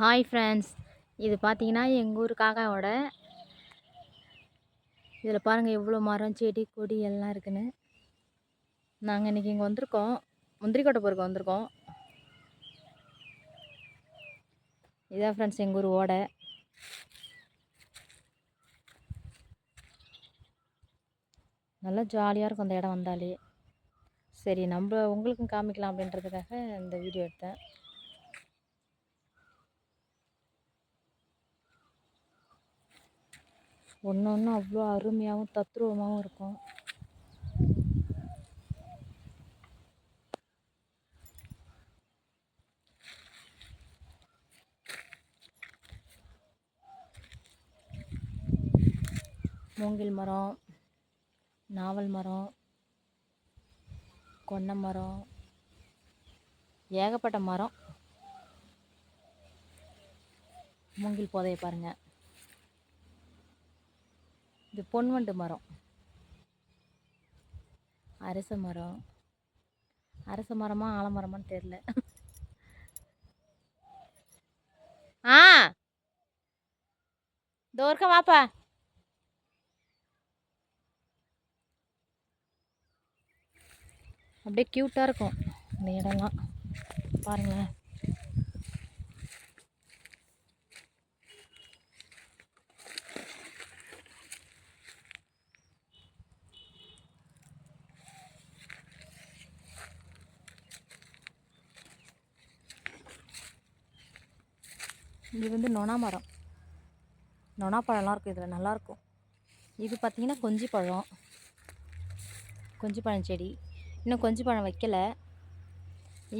Hi friends, இது பார்த்தீங்கன்னா எங்கள் ஊர் காக்காவோட. இதில் பாருங்கள் எவ்வளோ மரம் செடி கொடி எல்லாம் இருக்குன்னு. நாங்கள் இன்றைக்கி இங்கே வந்திருக்கோம், முந்திரி கொட்டை பொறுக்க வந்திருக்கோம். இதான் ஃப்ரெண்ட்ஸ் எங்கள் ஊர் ஓடை. நல்லா ஜாலியாக இருக்கும் அந்த இடம் வந்தாலே. சரி, நம்ம உங்களுக்கும் காமிக்கலாம் அப்படின்றதுக்காக இந்த வீடியோ எடுத்தேன். ஒன்று ஒன்று அவ்வளோ அருமையாகவும் தத்ரூபமாகவும் இருக்கும். மூங்கில் மரம், நாவல் மரம், கொன்னை மரம், ஏகப்பட்ட மரம். மூங்கில் போதைய பாருங்கள். இது பொன்வண்டு மரம், அரச மரம். அரச மரமா ஆலமரமான்னு தெரில. தோர்க்க வாப்பா. அப்படியே க்யூட்டாக இருக்கும் இந்த இடம்லாம் பாருங்களேன். இது வந்து நொனா மரம். நொனா பழம்லாம் இருக்கும் இதில், நல்லாயிருக்கும். இது பார்த்திங்கன்னா கொஞ்சி பழம், கொஞ்சி பழம் செடி. இன்னும் கொஞ்சி பழம் வைக்கலை.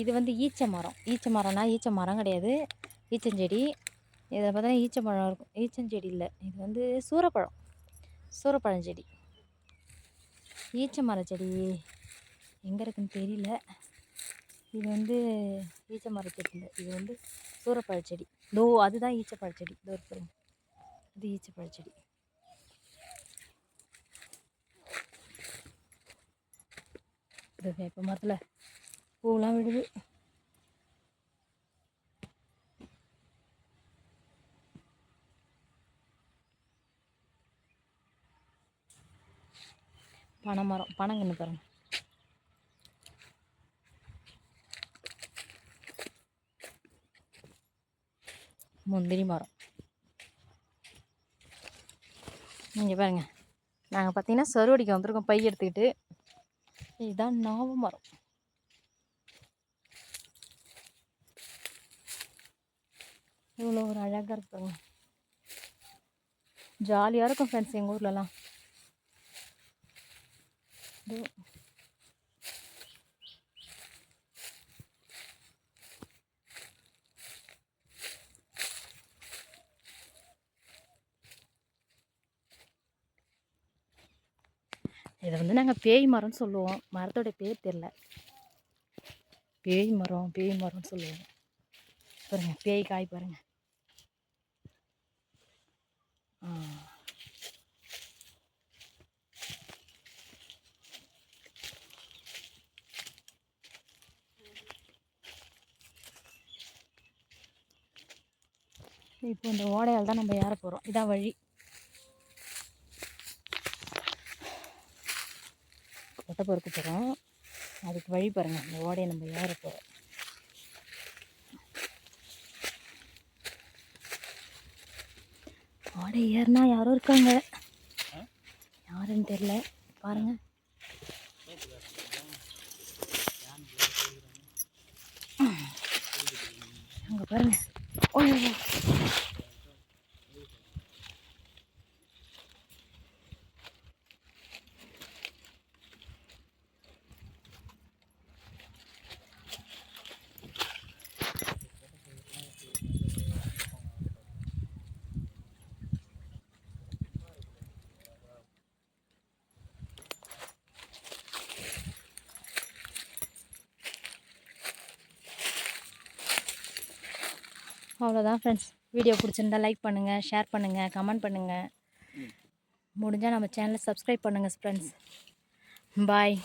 இது வந்து ஈச்ச மரம். ஈச்ச மரம்னா ஈச்ச மரம் கிடையாது, ஈச்சஞ்செடி. இதை பார்த்தீங்கன்னா ஈச்ச பழம் இருக்கும். ஈச்சஞ்செடி இல்லை, இது வந்து சூரப்பழம், சூரப்பழம் செடி. ஈச்ச மர செடி எங்கே இருக்குன்னு தெரியல. இது வந்து ஈச்ச மர செடி இல்லை, இது வந்து சூரப்பழச்செடி. அதுதான் ஈச்சப்பழச்செடி. பாருங்க, இது ஈச்சப்பழச்செடி. இது வேப்ப மரத்தில் பூவெலாம் விடுது. பனைமரம், பனங்கன்று பாருங்க. முந்திரி மரம். இங்கே பாருங்க, நாங்கள் பார்த்தீங்கன்னா சருவடிக்கு வந்திருக்கோம் பை எடுத்துக்கிட்டு. இதுதான் நாவ மரம். இவ்வளோ ஒரு அழகாக இருப்பாங்க. ஜாலியாக இருக்கும் ஃப்ரெண்ட்ஸ் எங்கள் ஊர்லலாம். இதை வந்து நாங்கள் பேய் மரம்னு சொல்லுவோம். மரத்தோட பேர் தெரில. பேய் மரம், பேய் மரம்னு சொல்லுவோம். பாருங்க, பேய் காய் பாருங்க. இப்போ இந்த ஓடையால் தான் நம்ம ஏற போகிறோம். இதான் வழி. கொட்டை பொறுக்க போகிறோம். அதுக்கு வழி பாருங்கள். இந்த ஓடையை நம்ம ஏற போகிறோம். ஓடை ஏறினா யாரும் இருக்காங்க, யாருன்னு தெரில. பாருங்க, அங்கே பாருங்க. அவ்வளோதான் ஃப்ரெண்ட்ஸ். வீடியோ பிடிச்சிருந்தா லைக் பண்ணுங்கள், ஷேர் பண்ணுங்கள், கமெண்ட் பண்ணுங்கள். முடிஞ்சால் நம்ம சேனலை சப்ஸ்கிரைப் பண்ணுங்கள் ஃப்ரெண்ட்ஸ். பாய்.